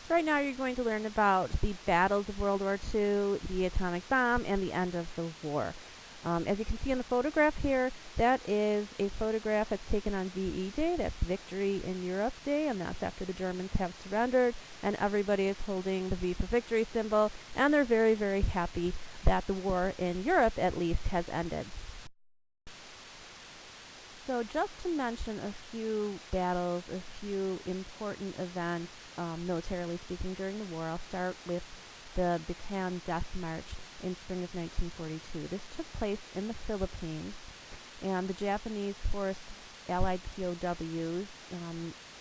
Right now you're going to learn about the battles of World War II, the atomic bomb, and the end of the war. As you can see in the photograph here, that is a photograph that's taken on VE Day, that's Victory in Europe Day, and that's after the Germans have surrendered, and everybody is holding the V for Victory symbol, and they're very, very happy that the war in Europe, at least, has ended. So just to mention a few battles, a few important events, militarily speaking, during the war, I'll start with the Bataan Death March in spring of 1942. This took place in the Philippines, and the Japanese forced Allied POWs,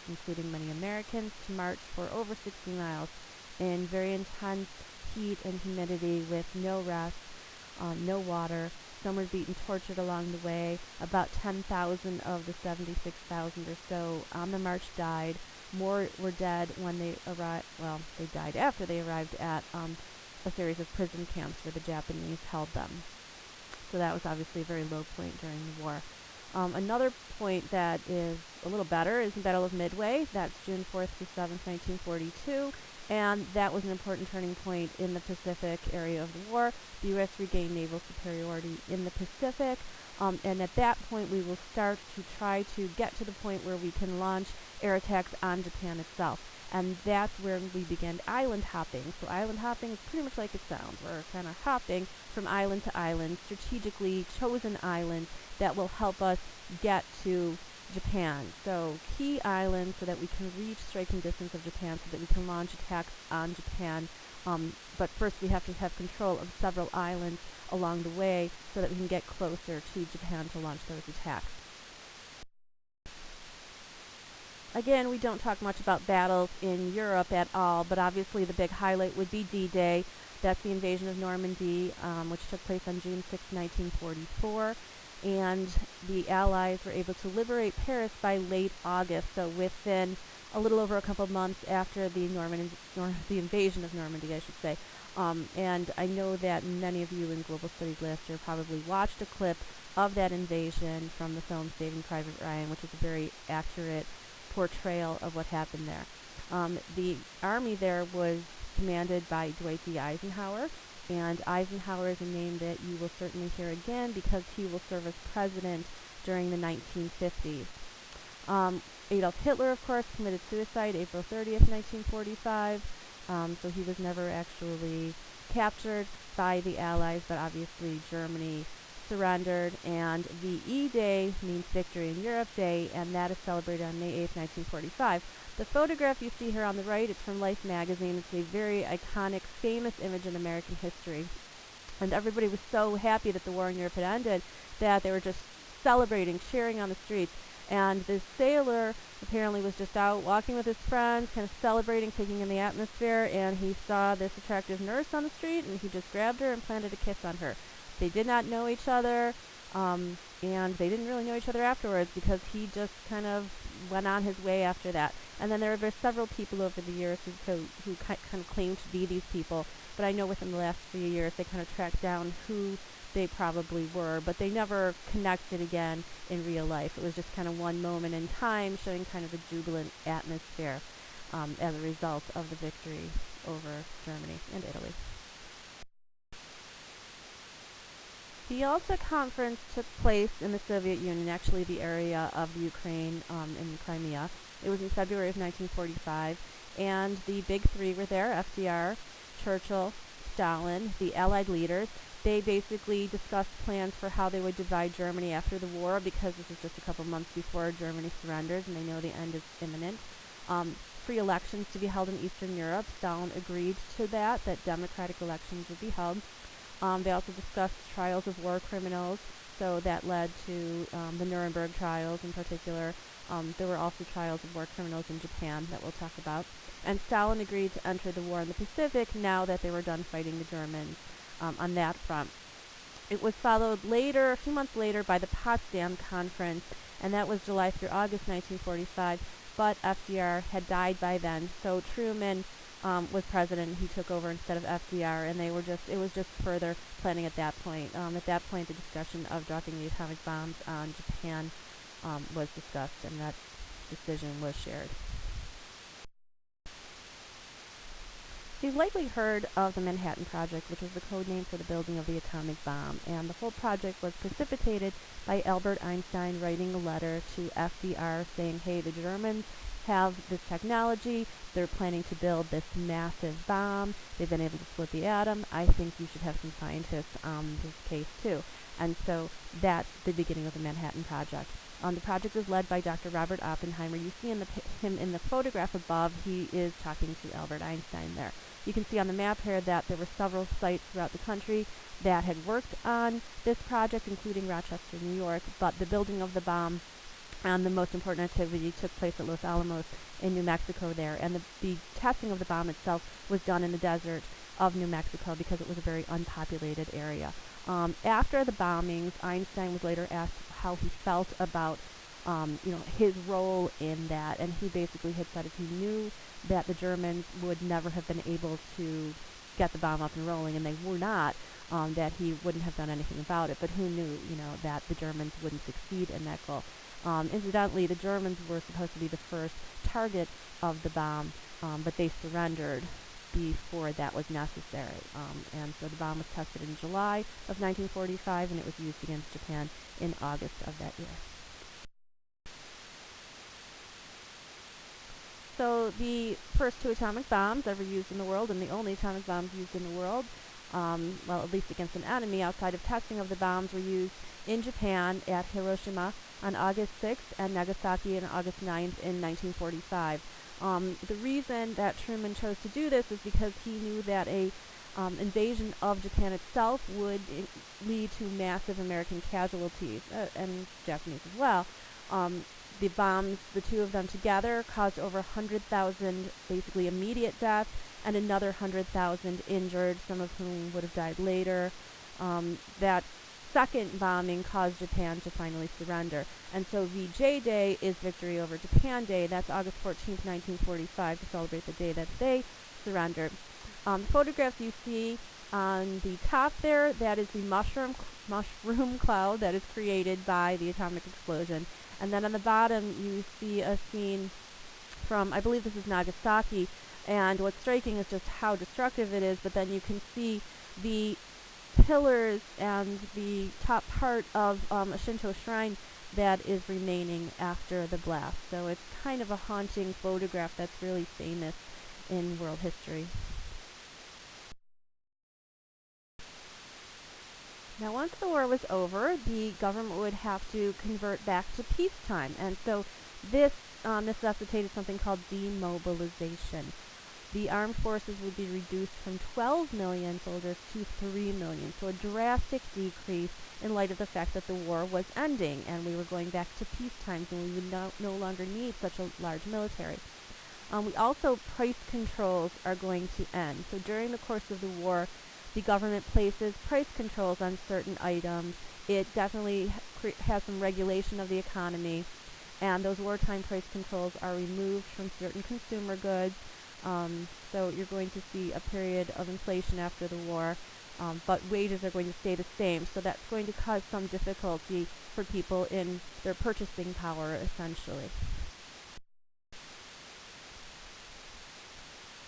including many Americans, to march for over 60 miles in very intense heat and humidity with no rest, no water. Some were beaten, tortured along the way. About 10,000 of the 76,000 or so on the march died. More were dead when they arrived. Well, they died after they arrived at a series of prison camps where the Japanese held them. So that was obviously a very low point during the war. Another point that is a little better is the Battle of Midway. That's June 4th to 7th, 1942. And that was an important turning point in the Pacific area of the war. The U.S. regained naval superiority in the Pacific, and at that point we will start to try to get to the point where we can launch air attacks on Japan itself. And that's where we began island hopping. So island hopping is pretty much like it sounds. We're kind of hopping from island to island, strategically chosen islands that will help us get to Japan. So key islands so that we can reach striking distance of Japan, so that we can launch attacks on Japan. But first we have to have control of several islands along the way so that we can get closer to Japan to launch those attacks. Again, we don't talk much about battles in Europe at all, but obviously the big highlight would be D-Day. That's the invasion of Normandy, which took place on June 6, 1944. And the Allies were able to liberate Paris by late August, so within a little over a couple months after the invasion of Normandy, I should say. And I know that many of you in Global Studies last year probably watched a clip of that invasion from the film Saving Private Ryan, which is a very accurate portrayal of what happened there. The army there was commanded by Dwight D. Eisenhower, and Eisenhower is a name that you will certainly hear again because he will serve as president during the 1950s. Adolf Hitler, of course, committed suicide April 30th, 1945, so he was never actually captured by the Allies, but obviously Germany surrendered, and VE Day means Victory in Europe Day, and that is celebrated on May 8th, 1945. The photograph you see here on the right, it's from Life magazine. It's a very iconic, famous image in American history. And everybody was so happy that the war in Europe had ended that they were just celebrating, cheering on the streets. And this sailor apparently was just out walking with his friends, kind of celebrating, taking in the atmosphere, and he saw this attractive nurse on the street, and he just grabbed her and planted a kiss on her. They did not know each other, and they didn't really know each other afterwards because he just kind of went on his way after that. And then there were several people over the years who kind of claimed to be these people, but I know within the last few years they kind of tracked down who they probably were, but they never connected again in real life. It was just kind of one moment in time showing kind of a jubilant atmosphere as a result of the victory over Germany and Italy. The Yalta Conference took place in the Soviet Union, actually the area of Ukraine in Crimea. It was in February of 1945, and the big three were there, FDR, Churchill, Stalin, the Allied leaders. They basically discussed plans for how they would divide Germany after the war, because this is just a couple months before Germany surrenders, and they know the end is imminent. Free elections to be held in Eastern Europe. Stalin agreed to that democratic elections would be held. They also discussed trials of war criminals, so that led to the Nuremberg trials in particular. There were also trials of war criminals in Japan that we'll talk about. And Stalin agreed to enter the war in the Pacific now that they were done fighting the Germans on that front. It was followed later, a few months later, by the Potsdam Conference, and that was July through August 1945, but FDR had died by then, so Truman was president. He took over instead of FDR, and it was just further planning at that point. At that point, the discussion of dropping the atomic bombs on Japan was discussed, and that decision was shared. You've likely heard of the Manhattan Project, which was the code name for the building of the atomic bomb, and the whole project was precipitated by Albert Einstein writing a letter to FDR saying, hey, the Germans have this technology, they're planning to build this massive bomb, they've been able to split the atom, I think you should have some scientists on this case too. And so that's the beginning of the Manhattan Project. The project was led by Dr. Robert Oppenheimer. You see him in the photograph above. He is talking to Albert Einstein there. You can see on the map here that there were several sites throughout the country that had worked on this project, including Rochester, New York, but the building of the bomb and the most important activity took place at Los Alamos in New Mexico there. And the testing of the bomb itself was done in the desert of New Mexico because it was a very unpopulated area. After the bombings, Einstein was later asked how he felt about his role in that, and he basically had said if he knew that the Germans would never have been able to get the bomb up and rolling, and they were not, that he wouldn't have done anything about it. But who knew, that the Germans wouldn't succeed in that goal? Incidentally, the Germans were supposed to be the first target of the bomb, but they surrendered before that was necessary. And so the bomb was tested in July of 1945, and it was used against Japan in August of that year. So the first two atomic bombs ever used in the world, and the only atomic bombs used in the world, well, at least against an enemy outside of testing of the bombs, were used in Japan at Hiroshima on August 6th and Nagasaki on August 9th in 1945. The reason that Truman chose to do this is because he knew that a invasion of Japan itself would lead to massive American casualties, and Japanese as well. The bombs, the two of them together, caused over 100,000 basically immediate deaths and another 100,000 injured, some of whom would have died later. That second bombing caused Japan to finally surrender. And so VJ Day is Victory over Japan Day. That's August 14th, 1945, to celebrate the day that they surrendered. The photographs you see on the top there, that is the mushroom cloud that is created by the atomic explosion. And then on the bottom, you see a scene from, I believe this is Nagasaki, and what's striking is just how destructive it is, but then you can see the pillars and the top part of a Shinto shrine that is remaining after the blast. So it's kind of a haunting photograph that's really famous in world history. Now, once the war was over, the government would have to convert back to peacetime, and so this necessitated something called demobilization. The armed forces would be reduced from 12 million soldiers to 3 million, so a drastic decrease in light of the fact that the war was ending and we were going back to peacetime, and we would no longer need such a large military. Price controls are going to end. So during the course of the war, the government places price controls on certain items. It definitely has some regulation of the economy, and those wartime price controls are removed from certain consumer goods. So you're going to see a period of inflation after the war, but wages are going to stay the same. So that's going to cause some difficulty for people in their purchasing power, essentially.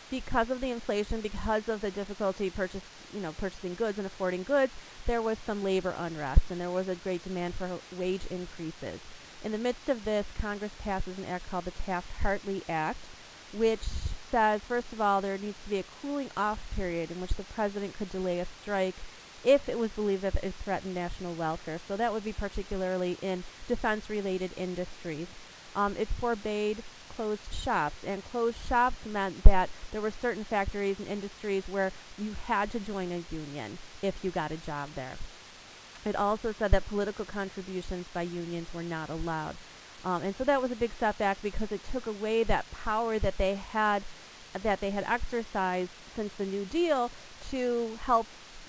Because of the inflation, because of the difficulty purchasing goods and affording goods, there was some labor unrest, and there was a great demand for wage increases. In the midst of this, Congress passes an act called the Taft-Hartley Act, which says, first of all, there needs to be a cooling off period in which the president could delay a strike if it was believed that it threatened national welfare. So that would be particularly in defense-related industries. It forbade closed shops, and closed shops meant that there were certain factories and industries where you had to join a union if you got a job there. It also said that political contributions by unions were not allowed. And so that was a big setback because it took away that power that they had exercised since the New Deal to help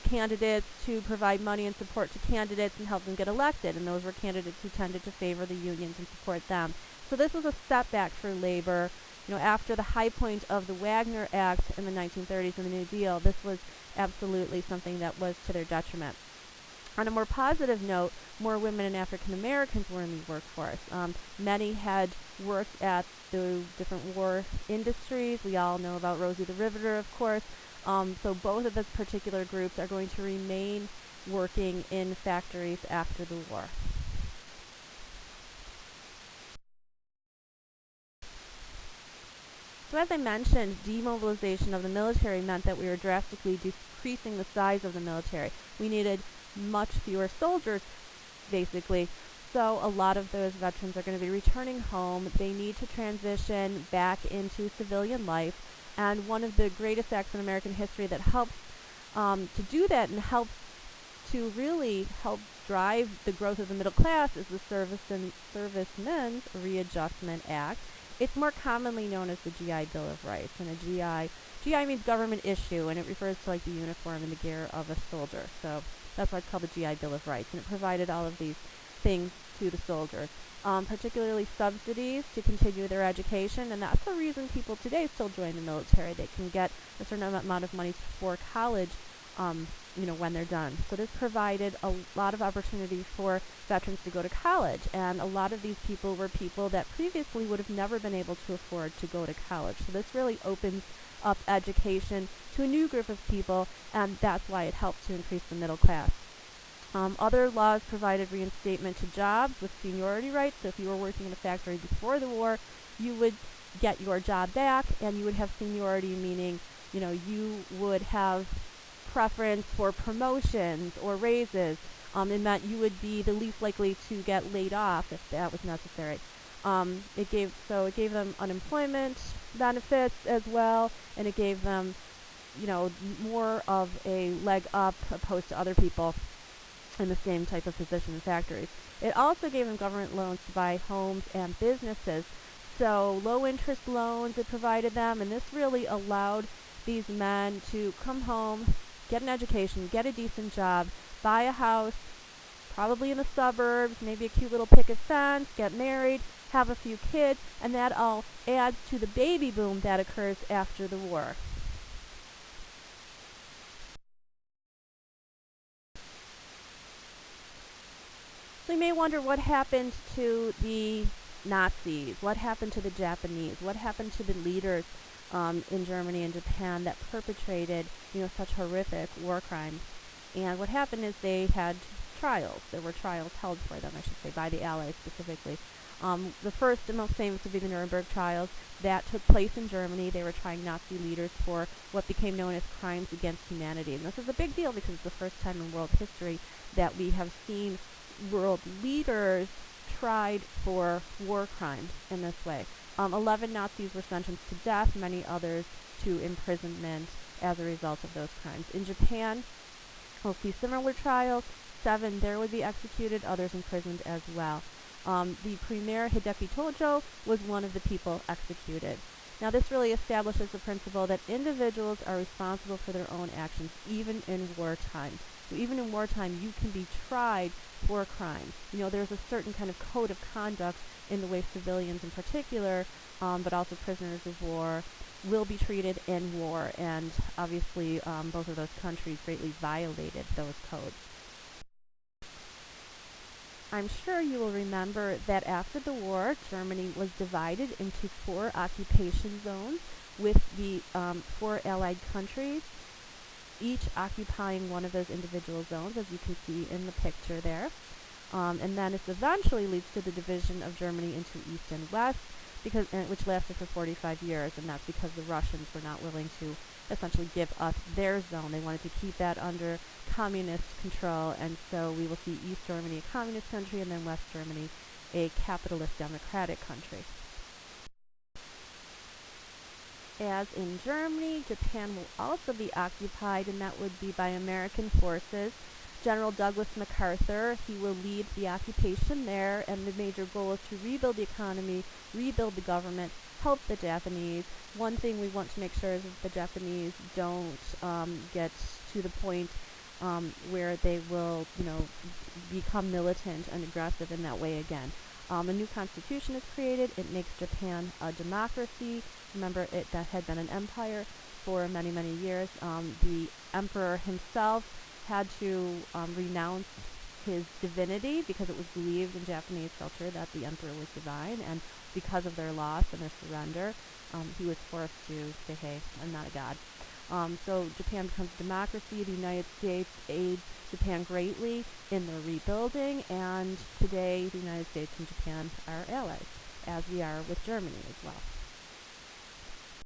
candidates, to provide money and support to candidates and help them get elected. And those were candidates who tended to favor the unions and support them. So this was a setback for labor. After the high point of the Wagner Act in the 1930s and the New Deal, this was absolutely something that was to their detriment. On a more positive note, more women and African Americans were in the workforce. Many had worked at the different war industries. We all know about Rosie the Riveter, of course. So both of those particular groups are going to remain working in factories after the war. So as I mentioned, demobilization of the military meant that we were drastically decreasing the size of the military. We needed much fewer soldiers, basically. So a lot of those veterans are going to be returning home. They need to transition back into civilian life. And one of the greatest acts in American history that helps to do that and helps to really help drive the growth of the middle class is the Servicemen's Readjustment Act. It's more commonly known as the GI Bill of Rights, and GI means government issue, and it refers to like the uniform and the gear of a soldier. So that's why it's called the GI Bill of Rights, and it provided all of these things to the soldiers, particularly subsidies to continue their education, and that's the reason people today still join the military. They can get a certain amount of money for college, when they're done. So this provided a lot of opportunity for veterans to go to college, and a lot of these people were people that previously would have never been able to afford to go to college. So this really opens up education to a new group of people, and that's why it helped to increase the middle class. Other laws provided reinstatement to jobs with seniority rights. So if you were working in a factory before the war, you would get your job back, and you would have seniority, meaning, you would have preference for promotions or raises. It meant you would be the least likely to get laid off if that was necessary. It gave them unemployment benefits as well, and it gave them, more of a leg up opposed to other people in the same type of position in factories. It also gave them government loans to buy homes and businesses. So low interest loans it provided them, and this really allowed these men to come home, get an education, get a decent job, buy a house, probably in the suburbs, maybe a cute little picket fence, get married, have a few kids, and that all adds to the baby boom that occurs after the war. So you may wonder what happened to the Nazis, what happened to the Japanese, what happened to the leaders in Germany and Japan that perpetrated, such horrific war crimes. And what happened is they had trials. There were trials held for them, I should say, by the Allies specifically. The first and most famous would be the Nuremberg trials. That took place in Germany. They were trying Nazi leaders for what became known as crimes against humanity. And this is a big deal because it's the first time in world history that we have seen world leaders tried for war crimes in this way. 11 Nazis were sentenced to death, many others to imprisonment as a result of those crimes. In Japan, we'll see similar trials. 7 there would be executed, others imprisoned as well. The premier, Hideki Tojo, was one of the people executed. Now this really establishes the principle that individuals are responsible for their own actions, even in wartime. So even in wartime, you can be tried for crimes. There's a certain kind of code of conduct in the way civilians in particular, but also prisoners of war, will be treated in war. And obviously, both of those countries greatly violated those codes. I'm sure you will remember that after the war, Germany was divided into 4 occupation zones with the 4 allied countries, each occupying one of those individual zones, as you can see in the picture there. And then this eventually leads to the division of Germany into East and West, which lasted for 45 years, and that's because the Russians were not willing to essentially give us their zone. They wanted to keep that under communist control, and so we will see East Germany a communist country, and then West Germany a capitalist democratic country. As in Germany, Japan will also be occupied, and that would be by American forces. General Douglas MacArthur, he will lead the occupation there, and the major goal is to rebuild the economy, rebuild the government, help the Japanese. One thing we want to make sure is that the Japanese don't get to the point where they will, become militant and aggressive in that way again. A new constitution is created. It makes Japan a democracy. Remember, that had been an empire for many, many years. The emperor himself had to renounce his divinity because it was believed in Japanese culture that the emperor was divine, and because of their loss and their surrender, he was forced to say, hey, I'm not a god. So Japan becomes a democracy. The United States aids Japan greatly in their rebuilding, and today the United States and Japan are allies, as we are with Germany as well.